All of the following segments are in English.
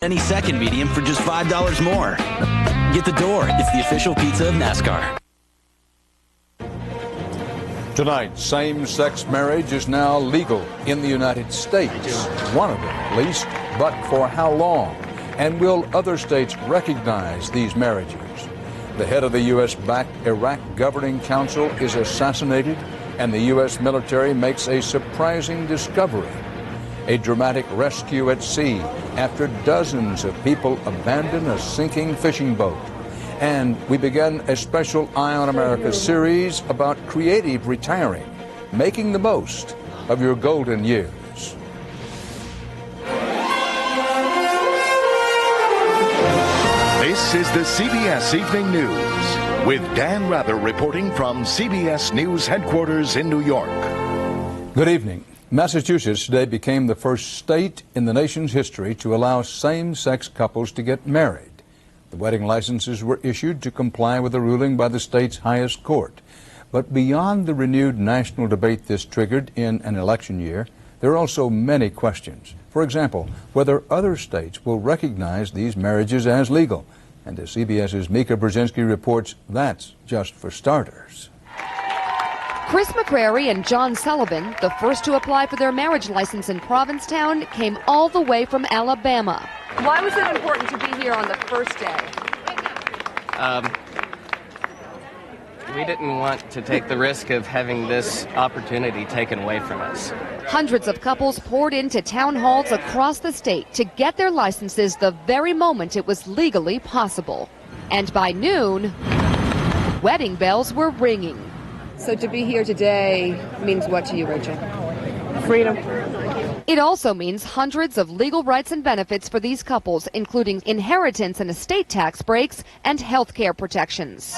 Any second medium for just $5 more. Get the door. It's the official pizza of NASCAR. Tonight, same-sex marriage is now legal in the United States. One of them, at least. But for how long? And will other states recognize these marriages? The head of the U.S.-backed Iraq Governing Council is assassinated, and the U.S. military makes a surprising discovery. A dramatic rescue at sea after dozens of people abandon a sinking fishing boat. And we begin a special Eye on America series about creative retiring, making the most of your golden years. This is the CBS Evening News with Dan Rather reporting from CBS News headquarters in New York. Good evening. Massachusetts today became the first state in the nation's history to allow same-sex couples to get married. The wedding licenses were issued to comply with a ruling by the state's highest court. But beyond the renewed national debate this triggered in an election year, there are also many questions. For example, whether other states will recognize these marriages as legal. And as CBS's Mika Brzezinski reports, that's just for starters. Chris McCrary and John Sullivan, the first to apply for their marriage license in Provincetown, came all the way from Alabama. Why was it important to be here on the first day? We didn't want to take the risk of having this opportunity taken away from us. Hundreds of couples poured into town halls across the state to get their licenses the very moment it was legally possible. And by noon, wedding bells were ringing. So to be here today means what to you, Rachel? Freedom. It also means hundreds of legal rights and benefits for these couples, including inheritance and estate tax breaks and health care protections.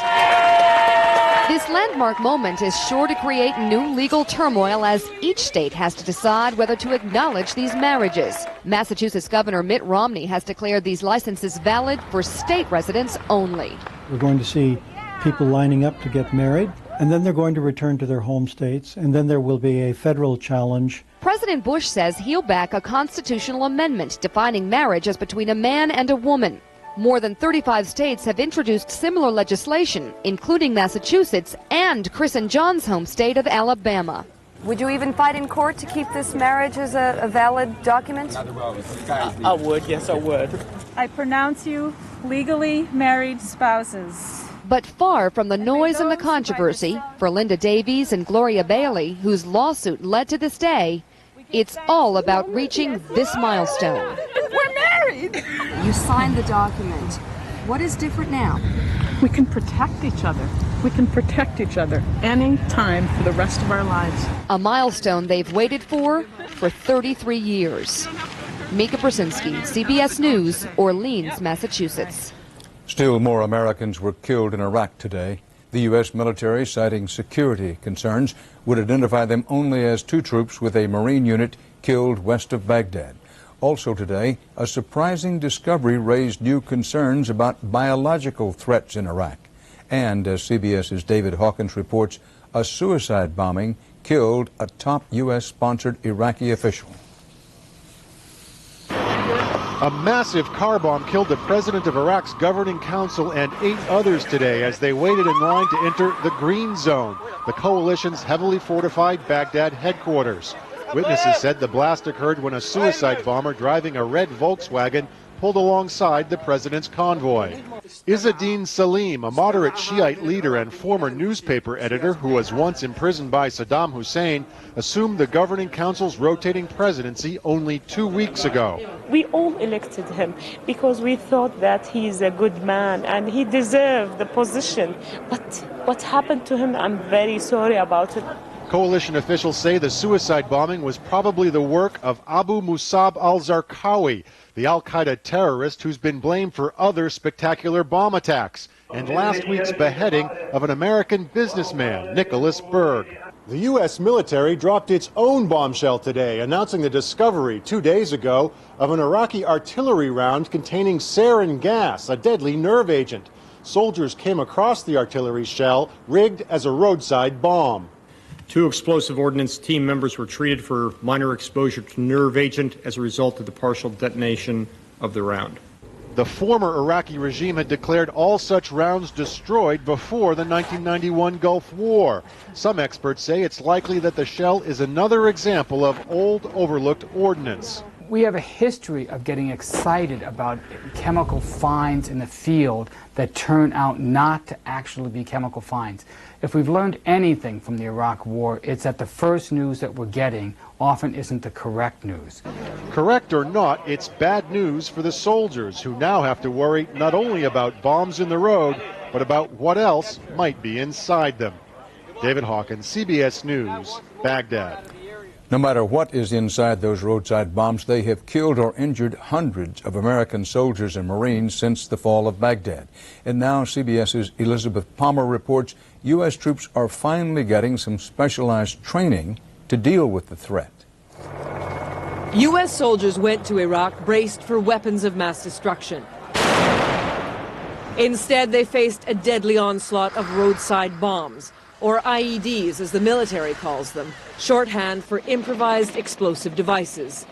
This landmark moment is sure to create new legal turmoil as each state has to decide whether to acknowledge these marriages. Massachusetts Governor Mitt Romney has declared these licenses valid for state residents only. We're going to see people lining up to get married, and then they're going to return to their home states, and then there will be a federal challenge. President Bush says he'll back a constitutional amendment defining marriage as between a man and a woman. More than 35 states have introduced similar legislation, including Massachusetts and Chris and John's home state of Alabama. Would you even fight in court to keep this marriage as a valid document? I would, yes, I would. I pronounce you legally married spouses. But far from the noise and the controversy, for Linda Davies and Gloria Bailey, whose lawsuit led to this day, it's all about reaching this milestone. We're married! You signed the document. What is different now? We can protect each other. We can protect each other any time for the rest of our lives. A milestone they've waited for 33 years. Mika Brzezinski, CBS News, Orleans, Massachusetts. Still more Americans were killed in Iraq today. The U.S. military, citing security concerns, would identify them only as two troops with a Marine unit killed west of Baghdad. Also today, a surprising discovery raised new concerns about biological threats in Iraq. And as CBS's David Hawkins reports, a suicide bombing killed a top U.S.-sponsored Iraqi official. A massive car bomb killed the president of Iraq's governing council and 8 others today as they waited in line to enter the Green Zone, the coalition's heavily fortified Baghdad headquarters. Witnesses said the blast occurred when a suicide bomber driving a red Volkswagen pulled alongside the president's convoy. Izzadin Salim, a moderate Shiite leader and former newspaper editor who was once imprisoned by Saddam Hussein, assumed the governing council's rotating presidency only 2 weeks ago. We all elected him because we thought that he's a good man and he deserved the position. But what happened to him, I'm very sorry about it. Coalition officials say the suicide bombing was probably the work of Abu Musab al-Zarqawi, the al-Qaeda terrorist who's been blamed for other spectacular bomb attacks, and last week's beheading of an American businessman, Nicholas Berg. The U.S. military dropped its own bombshell today, announcing the discovery 2 days ago of an Iraqi artillery round containing sarin gas, a deadly nerve agent. Soldiers came across the artillery shell rigged as a roadside bomb. 2 explosive ordnance team members were treated for minor exposure to nerve agent as a result of the partial detonation of the round. The former Iraqi regime had declared all such rounds destroyed before the 1991 Gulf War. Some experts say it's likely that the shell is another example of old, overlooked ordnance. We have a history of getting excited about chemical finds in the field that turn out not to actually be chemical finds. If we've learned anything from the Iraq War, it's that the first news that we're getting often isn't the correct news. Correct or not, it's bad news for the soldiers who now have to worry not only about bombs in the road, but about what else might be inside them. David Hawkins, CBS News, Baghdad. No matter what is inside those roadside bombs, they have killed or injured hundreds of American soldiers and Marines since the fall of Baghdad. And now CBS's Elizabeth Palmer reports U.S. troops are finally getting some specialized training to deal with the threat. U.S. soldiers went to Iraq braced for weapons of mass destruction. Instead, they faced a deadly onslaught of roadside bombs, or IEDs as the military calls them, shorthand for improvised explosive devices.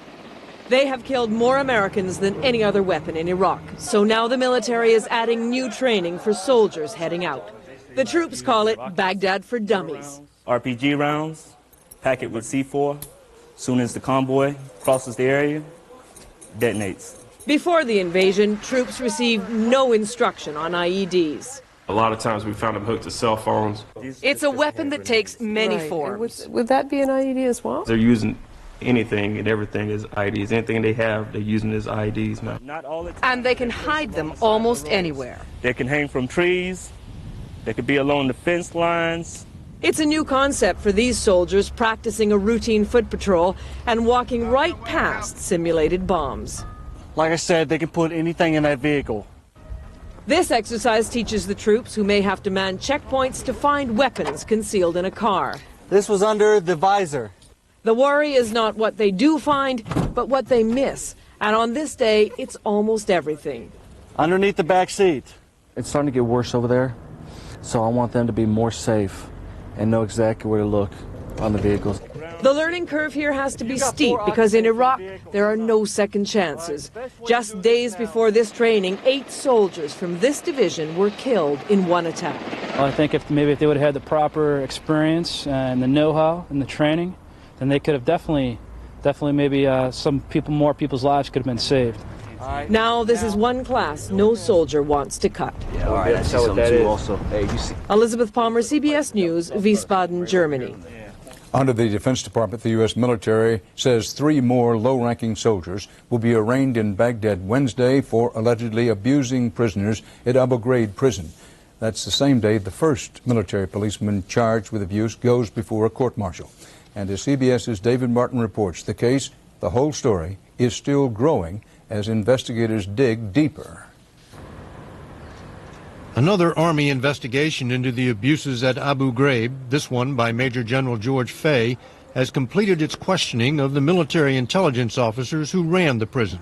They have killed more Americans than any other weapon in Iraq, so now the military is adding new training for soldiers heading out. The troops call it Baghdad for Dummies. RPG rounds, pack it with C4. Soon as the convoy crosses the area, detonates. Before the invasion, troops received no instruction on IEDs. A lot of times we found them hooked to cell phones. It's a weapon that takes many forms. Would that be an IED as well? They're using anything and everything as IEDs. Anything they have, they're using as IEDs now. And they can hide them almost anywhere. They can hang from trees. They could be along the fence lines. It's a new concept for these soldiers practicing a routine foot patrol and walking right past simulated bombs. Like I said, they can put anything in that vehicle. This exercise teaches the troops who may have to man checkpoints to find weapons concealed in a car. This was under the visor. The worry is not what they do find, but what they miss. And on this day, it's almost everything. Underneath the back seat. It's starting to get worse over there, so I want them to be more safe and know exactly where to look on the vehicles. The learning curve here has to be steep because in Iraq, there are no second chances. Just days before this training, 8 soldiers from this division were killed in one attack. Well, I think if they would have had the proper experience and the know-how and the training, then they could have definitely maybe more people's lives could have been saved. Now this is one class no soldier wants to cut. Yeah, all right, that's what that is. Also. Hey, you see. Elizabeth Palmer, CBS News, Wiesbaden, Germany. Under the Defense Department, the U.S. military says 3 more low-ranking soldiers will be arraigned in Baghdad Wednesday for allegedly abusing prisoners at Abu Ghraib prison. That's the same day the first military policeman charged with abuse goes before a court-martial. And as CBS's David Martin reports, the case, the whole story, is still growing as investigators dig deeper. Another Army investigation into the abuses at Abu Ghraib, this one by Major General George Fay, has completed its questioning of the military intelligence officers who ran the prison.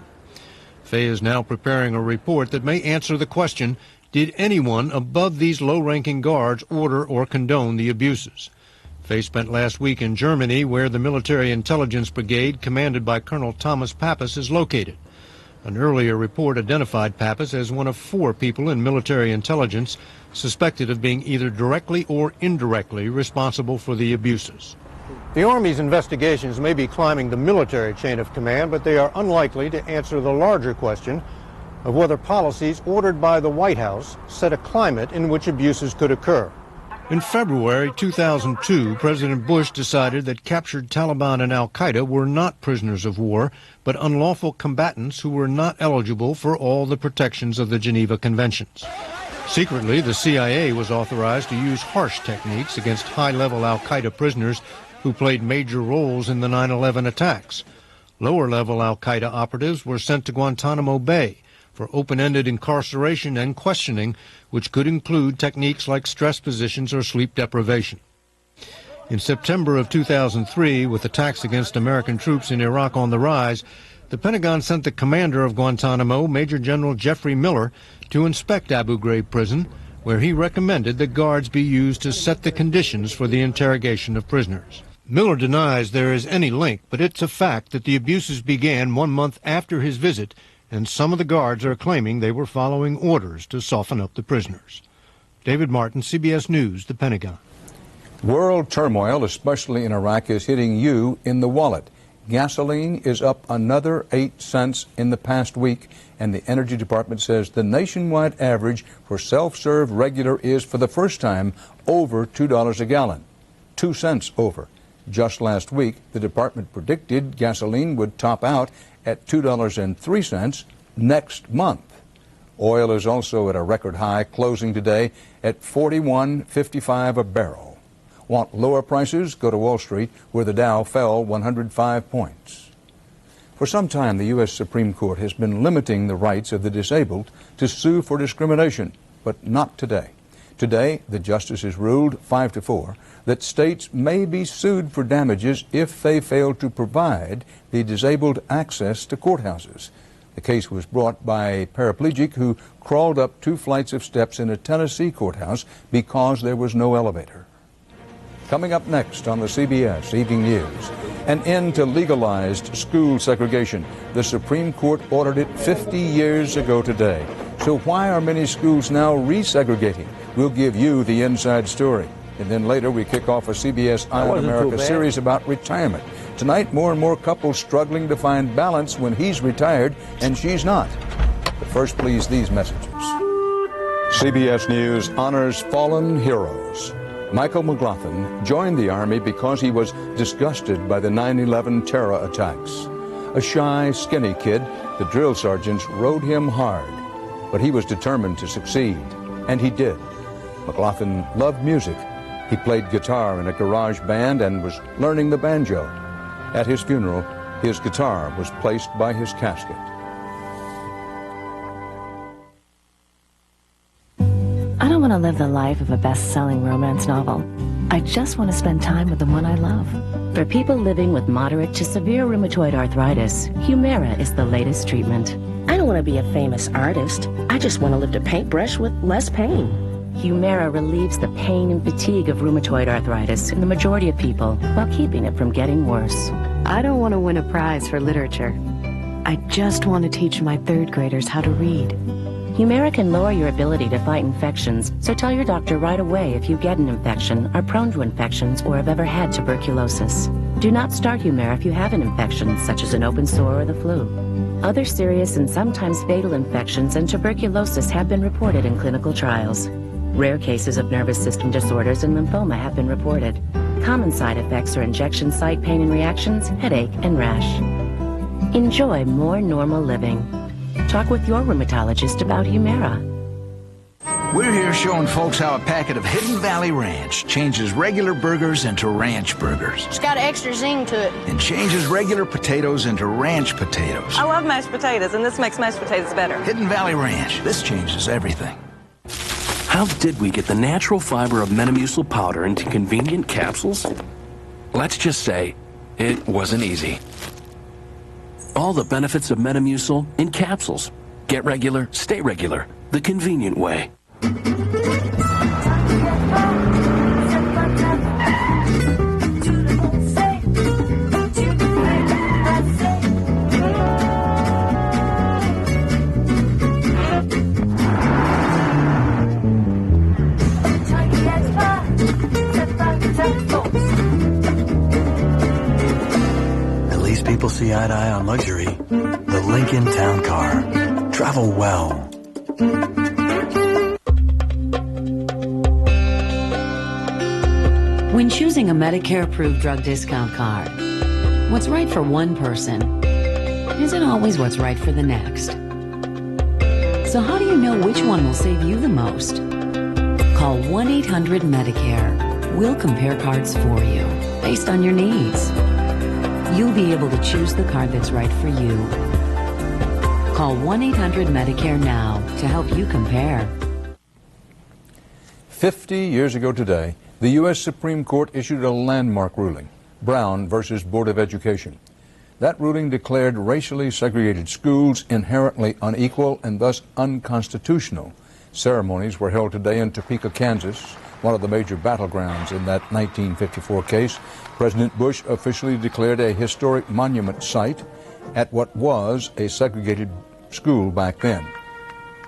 Fay is now preparing a report that may answer the question, did anyone above these low-ranking guards order or condone the abuses? Fay spent last week in Germany, where the Military Intelligence Brigade, commanded by Colonel Thomas Pappas, is located. An earlier report identified Pappas as one of 4 people in military intelligence suspected of being either directly or indirectly responsible for the abuses. The Army's investigations may be climbing the military chain of command, but they are unlikely to answer the larger question of whether policies ordered by the White House set a climate in which abuses could occur. In February 2002, President Bush decided that captured Taliban and al-Qaeda were not prisoners of war, but unlawful combatants who were not eligible for all the protections of the Geneva Conventions. Secretly, the CIA was authorized to use harsh techniques against high-level al-Qaeda prisoners who played major roles in the 9/11 attacks. Lower-level al-Qaeda operatives were sent to Guantanamo Bay for open-ended incarceration and questioning, which could include techniques like stress positions or sleep deprivation. In September of 2003, with attacks against American troops in Iraq on the rise, the Pentagon sent the commander of Guantanamo, Major General Jeffrey Miller, to inspect Abu Ghraib prison, where he recommended that guards be used to set the conditions for the interrogation of prisoners. Miller denies there is any link, but it's a fact that the abuses began 1 month after his visit, and some of the guards are claiming they were following orders to soften up the prisoners. David Martin, CBS News, the Pentagon. World turmoil, especially in Iraq, is hitting you in the wallet. Gasoline is up another 8 cents in the past week, and the Energy Department says the nationwide average for self-serve regular is, for the first time, over $2 a gallon. 2 cents over. Just last week, the department predicted gasoline would top out at $2.03 next month. Oil is also at a record high, closing today at $41.55 a barrel. Want lower prices? Go to Wall Street, where the Dow fell 105 points. For some time, the U.S. Supreme Court has been limiting the rights of the disabled to sue for discrimination, but not today. Today, the justices ruled 5-4 that states may be sued for damages if they fail to provide the disabled access to courthouses. The case was brought by a paraplegic who crawled up 2 flights of steps in a Tennessee courthouse because there was no elevator. Coming up next on the CBS Evening News, an end to legalized school segregation. The Supreme Court ordered it 50 years ago today. So why are many schools now resegregating? We'll give you the inside story. And then later we kick off a CBS Eye on America series about retirement. Tonight, more and more couples struggling to find balance when he's retired and she's not. But first, please, these messages. CBS News honors fallen heroes. Michael McLaughlin joined the Army because he was disgusted by the 9/11 terror attacks. A shy, skinny kid, the drill sergeants rode him hard, but he was determined to succeed, and he did. McLaughlin loved music. He played guitar in a garage band and was learning the banjo. At his funeral, his guitar was placed by his casket. I don't want to live the life of a best-selling romance novel. I just want to spend time with the one I love. For people living with moderate to severe rheumatoid arthritis, Humira is the latest treatment. I don't want to be a famous artist. I just want to lift a paintbrush with less pain. Humira relieves the pain and fatigue of rheumatoid arthritis in the majority of people while keeping it from getting worse. I don't want to win a prize for literature. I just want to teach my third graders how to read. Humira can lower your ability to fight infections, so tell your doctor right away if you get an infection, are prone to infections, or have ever had tuberculosis. Do not start Humira if you have an infection, such as an open sore or the flu. Other serious and sometimes fatal infections and tuberculosis have been reported in clinical trials. Rare cases of nervous system disorders and lymphoma have been reported. Common side effects are injection site pain and reactions, headache, and rash. Enjoy more normal living. Talk with your rheumatologist about Humira. We're here showing folks how a packet of Hidden Valley Ranch changes regular burgers into ranch burgers. It's got extra zing to it. And changes regular potatoes into ranch potatoes. I love mashed potatoes, and this makes mashed potatoes better. Hidden Valley Ranch. This changes everything. How did we get the natural fiber of Metamucil powder into convenient capsules? Let's just say it wasn't easy. All the benefits of Metamucil in capsules. Get regular, stay regular, the convenient way. At least people see eye to eye on luxury. The Lincoln Town Car. Travel well. When choosing a Medicare-approved drug discount card, what's right for one person isn't always what's right for the next. So how do you know which one will save you the most? Call 1-800-MEDICARE. We'll compare cards for you based on your needs. You'll be able to choose the card that's right for you. Call 1-800-MEDICARE now to help you compare. 50 years ago today, the U.S. Supreme Court issued a landmark ruling, Brown versus Board of Education. That ruling declared racially segregated schools inherently unequal and thus unconstitutional. Ceremonies were held today in Topeka, Kansas, one of the major battlegrounds in that 1954 case. President Bush officially declared a historic monument site at what was a segregated school back then.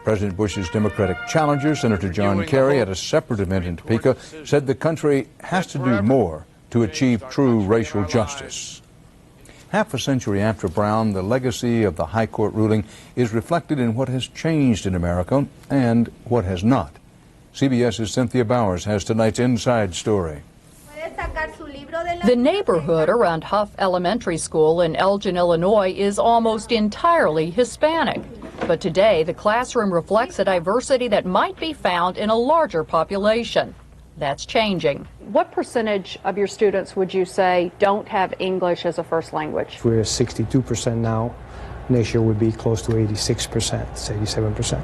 President Bush's Democratic challenger, Senator John Kerry, at a separate event in Topeka, said the country has to do more to achieve true racial justice. Half a century after Brown, the legacy of the High Court ruling is reflected in what has changed in America and what has not. CBS's Cynthia Bowers has tonight's Inside Story. The neighborhood around Huff Elementary School in Elgin, Illinois is almost entirely Hispanic. But today, the classroom reflects a diversity that might be found in a larger population. That's changing. What percentage of your students would you say don't have English as a first language? We're at 62% now. Next year would be close to 86%, 87%.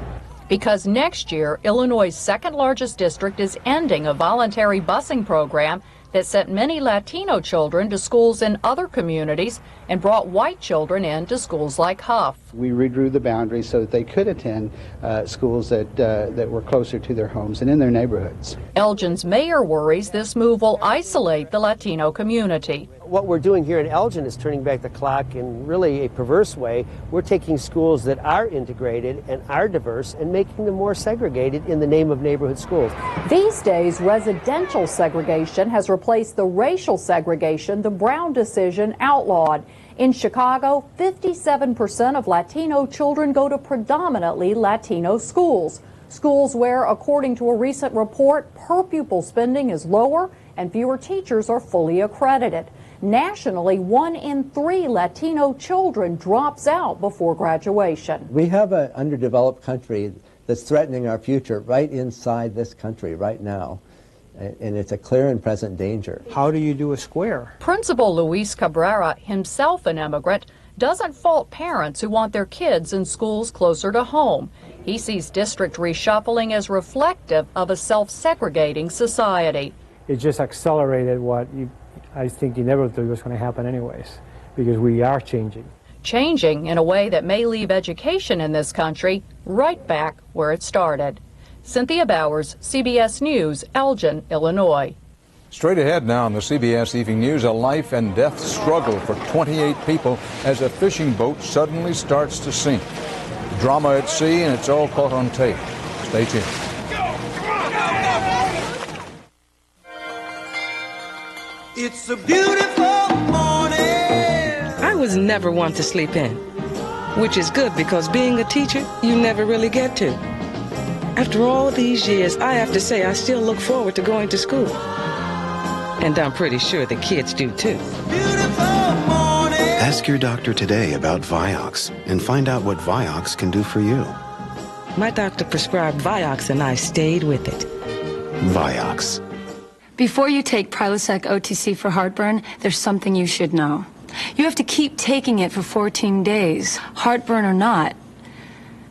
Because next year, Illinois' second largest district is ending a voluntary busing program that sent many Latino children to schools in other communities and brought white children in to schools like Huff. We redrew the boundaries so that they could attend schools that were closer to their homes and in their neighborhoods. Elgin's mayor worries this move will isolate the Latino community. What we're doing here in Elgin is turning back the clock in really a perverse way. We're taking schools that are integrated and are diverse and making them more segregated in the name of neighborhood schools. These days, residential segregation has replaced the racial segregation the Brown decision outlawed. In Chicago, 57% of Latino children go to predominantly Latino schools. Schools where, according to a recent report, per pupil spending is lower and fewer teachers are fully accredited. Nationally, 1 in 3 Latino children drops out before graduation. We have an underdeveloped country that's threatening our future right inside this country right now. And it's a clear and present danger. How do you do a square? Principal Luis Cabrera, himself an immigrant, doesn't fault parents who want their kids in schools closer to home. He sees district reshuffling as reflective of a self-segregating society. It just accelerated what I think inevitably was going to happen anyways, because we are changing. Changing in a way that may leave education in this country right back where it started. Cynthia Bowers, CBS News, Elgin, Illinois. Straight ahead now on the CBS Evening News, a life and death struggle for 28 people as a fishing boat suddenly starts to sink. Drama at sea, and it's all caught on tape. Stay tuned. It's a beautiful morning. I was never one to sleep in, which is good because being a teacher, you never really get to. After all these years, I have to say I still look forward to going to school. And I'm pretty sure the kids do too. Ask your doctor today about Vioxx and find out what Vioxx can do for you. My doctor prescribed Vioxx and I stayed with it. Vioxx. Before you take Prilosec OTC for heartburn, there's something you should know. You have to keep taking it for 14 days, heartburn or not.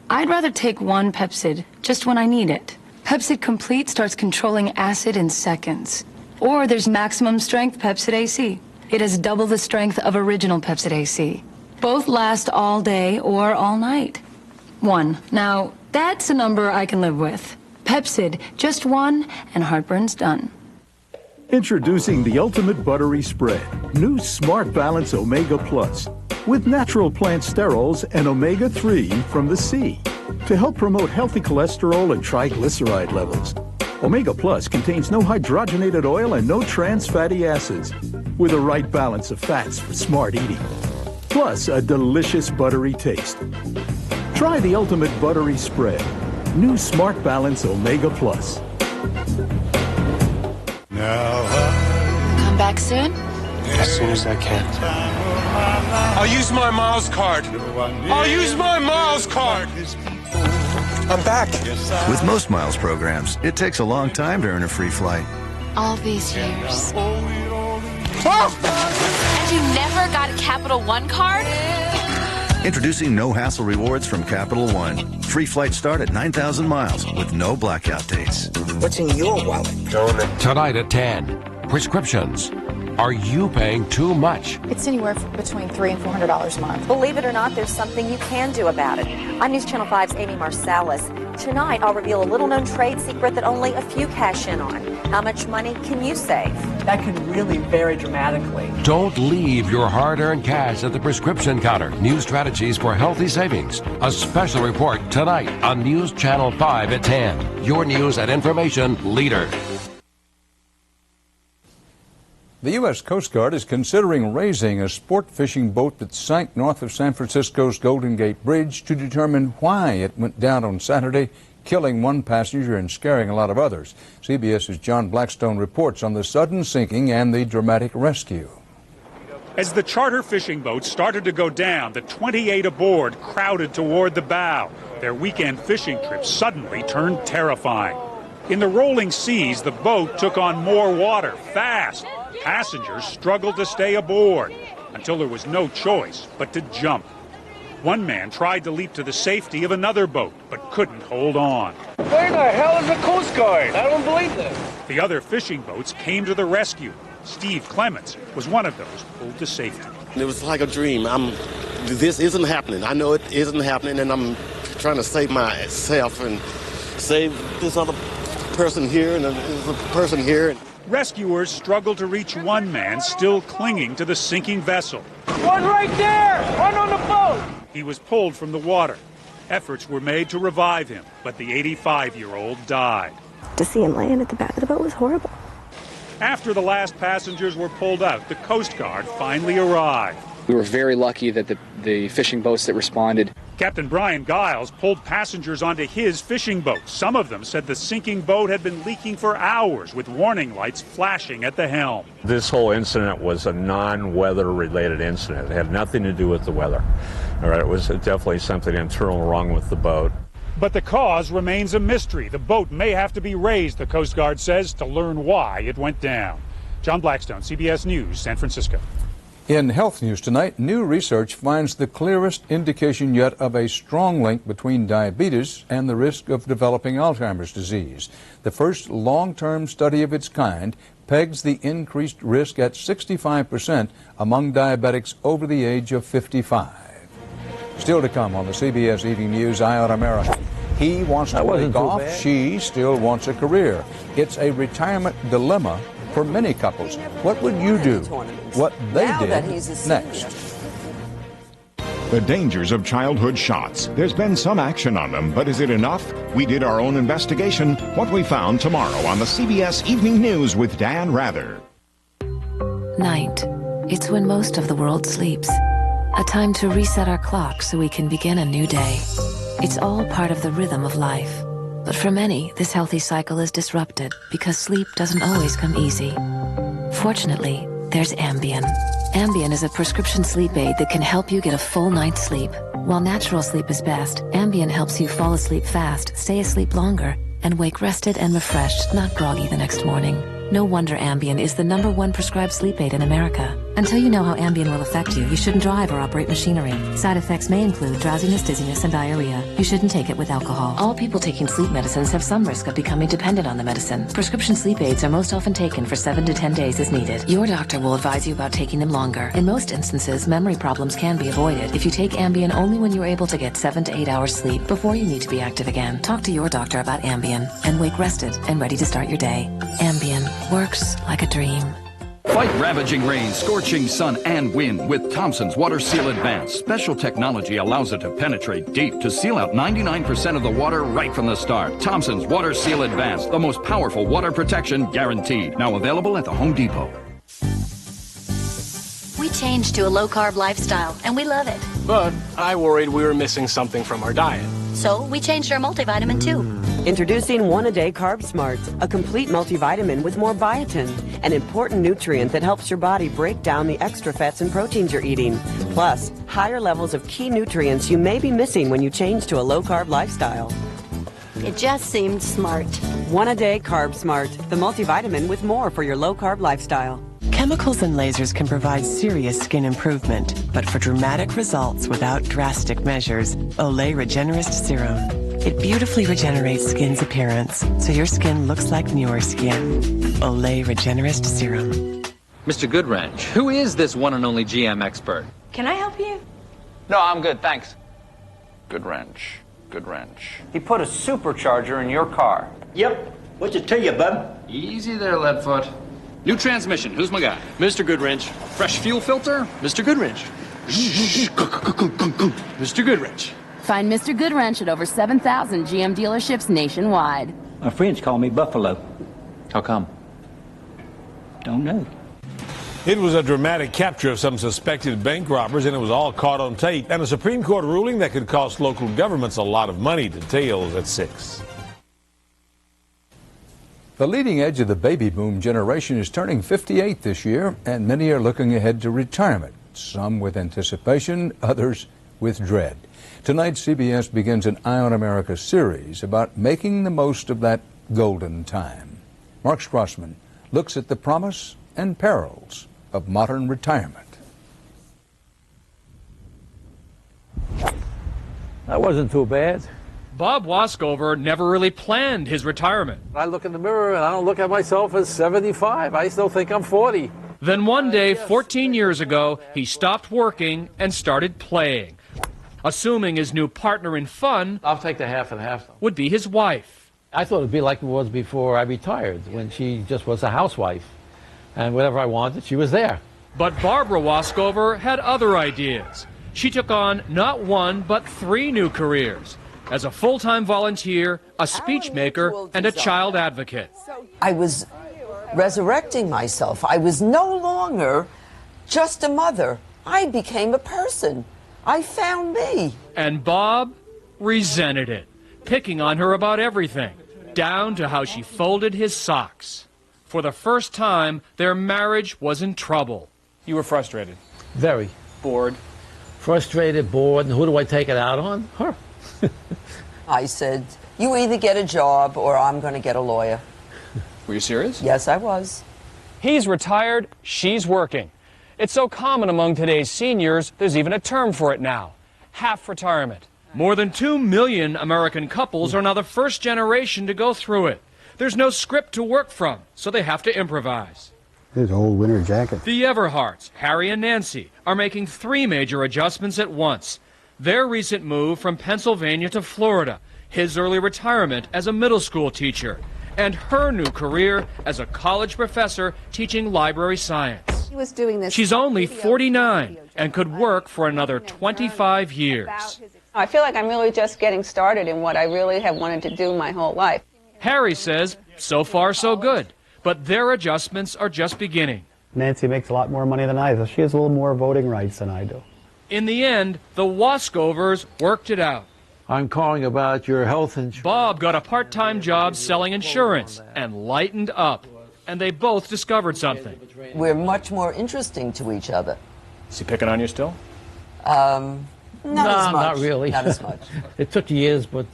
I'd rather take one Pepcid, just when I need it. Pepcid Complete starts controlling acid in seconds. Or there's maximum strength Pepcid AC. It has double the strength of original Pepcid AC. Both last all day or all night. 1. Now, that's a number I can live with. Pepcid, just 1, and heartburn's done. Introducing the ultimate buttery spread, new Smart Balance Omega Plus, with natural plant sterols and omega-3 from the sea to help promote healthy cholesterol and triglyceride levels. Omega Plus contains no hydrogenated oil and no trans fatty acids, with a right balance of fats for smart eating, plus a delicious buttery taste. Try the ultimate buttery spread, new Smart Balance Omega Plus. Come back soon? As soon as I can. I'll use my miles card. I'll use my miles card. I'm back. With most miles programs, it takes a long time to earn a free flight. All these years. And you never got a Capital One card? Introducing No Hassle Rewards from Capital One. Free flights start at 9,000 miles with no blackout dates. What's in your wallet? Donut. Tonight at 10, prescriptions. Are you paying too much? It's anywhere between $300 and $400 a month. Believe it or not, there's something you can do about it. I'm News Channel 5's Amy Marsalis. Tonight, I'll reveal a little-known trade secret that only a few cash in on. How much money can you save? That could really vary dramatically. Don't leave your hard-earned cash at the prescription counter. New strategies for healthy savings. A special report tonight on News Channel 5 at 10. Your news and information leader. The U.S. Coast Guard is considering raising a sport fishing boat that sank north of San Francisco's Golden Gate Bridge to determine why it went down on Saturday, killing one passenger and scaring a lot of others. CBS's John Blackstone reports on the sudden sinking and the dramatic rescue. As the charter fishing boat started to go down, the 28 aboard crowded toward the bow. Their weekend fishing trip suddenly turned terrifying. In the rolling seas, the boat took on more water fast. Passengers struggled to stay aboard until there was no choice but to jump. One man tried to leap to the safety of another boat, but couldn't hold on. Where the hell is the Coast Guard? I don't believe this. The other fishing boats came to the rescue. Steve Clements was one of those pulled to safety. It was like a dream. This isn't happening. I know it isn't happening, and I'm trying to save myself and save this other person here and this other person here. Rescuers struggled to reach one man still clinging to the sinking vessel. One right there! One on the boat! He was pulled from the water. Efforts were made to revive him, but the 85-year-old died. To see him land at the back of the boat was horrible. After the last passengers were pulled out, the Coast Guard finally arrived. We were very lucky that the fishing boats that responded. Captain Brian Giles pulled passengers onto his fishing boat. Some of them said the sinking boat had been leaking for hours with warning lights flashing at the helm. This whole incident was a non-weather related incident. It had nothing to do with the weather. All right, it was definitely something internal wrong with the boat. But the cause remains a mystery. The boat may have to be raised, the Coast Guard says, to learn why it went down. John Blackstone, CBS News, San Francisco. In health news tonight, new research finds the clearest indication yet of a strong link between diabetes and the risk of developing Alzheimer's disease. The first long-term study of its kind pegs the increased risk at 65% among diabetics over the age of 55. Still to come on the CBS Evening News Eye on America. He wants to play golf. She still wants a career. It's a retirement dilemma for many couples. What would you do? What they did next. The dangers of childhood shots. There's been some action on them, but is it enough? We did our own investigation. What we found tomorrow on the CBS Evening News with Dan Rather. Night. It's when most of the world sleeps. A time to reset our clock so we can begin a new day. It's all part of the rhythm of life. But for many, this healthy cycle is disrupted because sleep doesn't always come easy. Fortunately, there's Ambien. Ambien is a prescription sleep aid that can help you get a full night's sleep. While natural sleep is best, Ambien helps you fall asleep fast, stay asleep longer, and wake rested and refreshed, not groggy the next morning. No wonder Ambien is the #1 prescribed sleep aid in America. Until you know how Ambien will affect you, you shouldn't drive or operate machinery. Side effects may include drowsiness, dizziness, and diarrhea. You shouldn't take it with alcohol. All people taking sleep medicines have some risk of becoming dependent on the medicine. Prescription sleep aids are most often taken for 7 to 10 days as needed. Your doctor will advise you about taking them longer. In most instances, memory problems can be avoided if you take Ambien only when you're able to get 7 to 8 hours sleep before you need to be active again. Talk to your doctor about Ambien and wake rested and ready to start your day. Ambien works like a dream. Fight ravaging rain, scorching sun, and wind with Thompson's Water Seal Advanced. Special technology allows it to penetrate deep to seal out 99% of the water right from the start. Thompson's Water Seal Advanced, the most powerful water protection guaranteed. Now available at the Home Depot. We changed to a low-carb lifestyle, and we love it. But I worried we were missing something from our diet. So we changed our multivitamin too. Introducing One-A-Day Carb Smart, a complete multivitamin with more biotin, an important nutrient that helps your body break down the extra fats and proteins you're eating. Plus, higher levels of key nutrients you may be missing when you change to a low-carb lifestyle. It just seemed smart. One-A-Day Carb Smart, the multivitamin with more for your low-carb lifestyle. Chemicals and lasers can provide serious skin improvement, but for dramatic results without drastic measures, Olay Regenerist Serum. It beautifully regenerates skin's appearance, so your skin looks like newer skin. Olay Regenerist Serum. Mr. Goodwrench, who is this one and only GM expert? Can I help you? No, I'm good, thanks. Goodwrench. Goodwrench. He put a supercharger in your car. Yep. What's it to you, bub? Easy there, Leadfoot. New transmission, who's my guy? Mr. Goodwrench. Fresh fuel filter? Mr. Goodwrench. Mr. Goodwrench. Find Mr. Goodwrench at over 7,000 GM dealerships nationwide. My friends call me Buffalo. How come? Don't know. It was a dramatic capture of some suspected bank robbers, and it was all caught on tape. And a Supreme Court ruling that could cost local governments a lot of money. Details at 6. The leading edge of the baby boom generation is turning 58 this year, and many are looking ahead to retirement, some with anticipation, others with dread. Tonight, CBS begins an Eye on America series about making the most of that golden time. Mark Strassman looks at the promise and perils of modern retirement. That wasn't too bad. Bob Waskover never really planned his retirement. I look in the mirror and I don't look at myself as 75. I still think I'm 40. Then one day, 14 years ago, he stopped working and started playing, assuming his new partner in fun, I'll take the half and half, though, would be his wife. I thought it'd be like it was before I retired, when she just was a housewife. And whatever I wanted, she was there. But Barbara Waskover had other ideas. She took on not one, but 3 new careers. As a full-time volunteer, a speech maker, and a child advocate. I was resurrecting myself. I was no longer just a mother. I became a person. I found me. And Bob resented it, picking on her about everything, down to how she folded his socks. For the first time, their marriage was in trouble. You were frustrated? Very. Bored? Frustrated, bored, and who do I take it out on? Her. I said, you either get a job or I'm going to get a lawyer. Were you serious? Yes, I was. He's retired, she's working. It's so common among today's seniors, there's even a term for it now. Half retirement. More than 2 million American couples are now the first generation to go through it. There's no script to work from, so they have to improvise. His old winter jacket. The Everharts, Harry and Nancy, are making 3 major adjustments at once. Their recent move from Pennsylvania to Florida, his early retirement as a middle school teacher, and her new career as a college professor teaching library science. He was doing this. She's only 49 and could work for another 25 years. I feel like I'm really just getting started in what I really have wanted to do my whole life. Harry says, so far so good, but their adjustments are just beginning. Nancy makes a lot more money than I do. She has a little more voting rights than I do. In the end, the Waskovers worked it out. I'm calling about your health insurance. Bob got a part-time job selling insurance and lightened up. And they both discovered something. We're much more interesting to each other. Is he picking on you still? Not as much. Not really. Not as much. It took years, but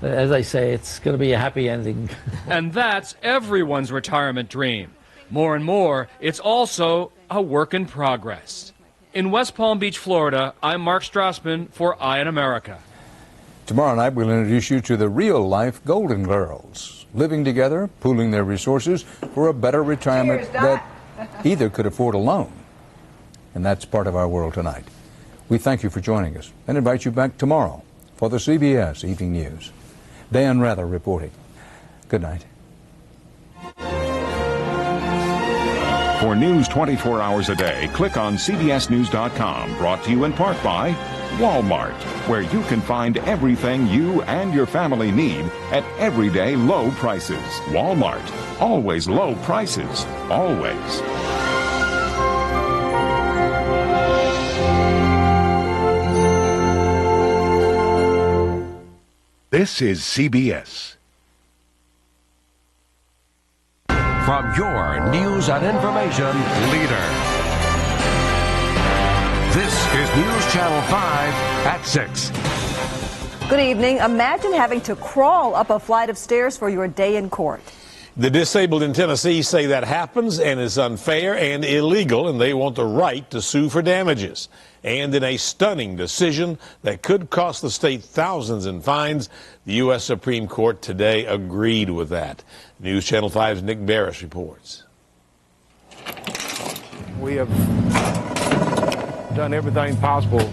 as I say, it's going to be a happy ending. And that's everyone's retirement dream. More and more, it's also a work in progress. In West Palm Beach, Florida, I'm Mark Strassman for Eye on America. Tomorrow night, we'll introduce you to the real-life Golden Girls, living together, pooling their resources for a better retirement that either could afford alone. And that's part of our world tonight. We thank you for joining us and invite you back tomorrow for the CBS Evening News. Dan Rather reporting. Good night. For news 24 hours a day, click on CBSNews.com. Brought to you in part by Walmart, where you can find everything you and your family need at everyday low prices. Walmart, always low prices, always. This is CBS. From your news and information leader. This is News Channel 5 at 6. Good evening. Imagine having to crawl up a flight of stairs for your day in court. The disabled in Tennessee say that happens and is unfair and illegal, and they want the right to sue for damages. And in a stunning decision that could cost the state thousands in fines, the U.S. Supreme Court today agreed with that. News Channel 5's Nick Barris reports. We have done everything possible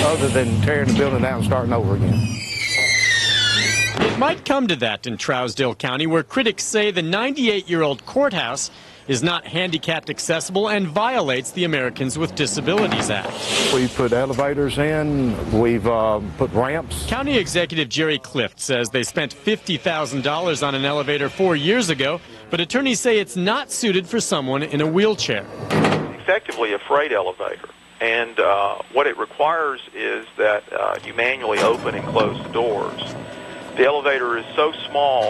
other than tearing the building down and starting over again. It might come to that in Trousdale County, where critics say the 98-year-old courthouse is not handicapped accessible and violates the Americans with Disabilities Act. We put elevators in, we've put ramps. County Executive Jerry Clift says they spent $50,000 on an elevator 4 years ago, but attorneys say it's not suited for someone in a wheelchair. Effectively a freight elevator, and what it requires is that you manually open and close the doors. The elevator is so small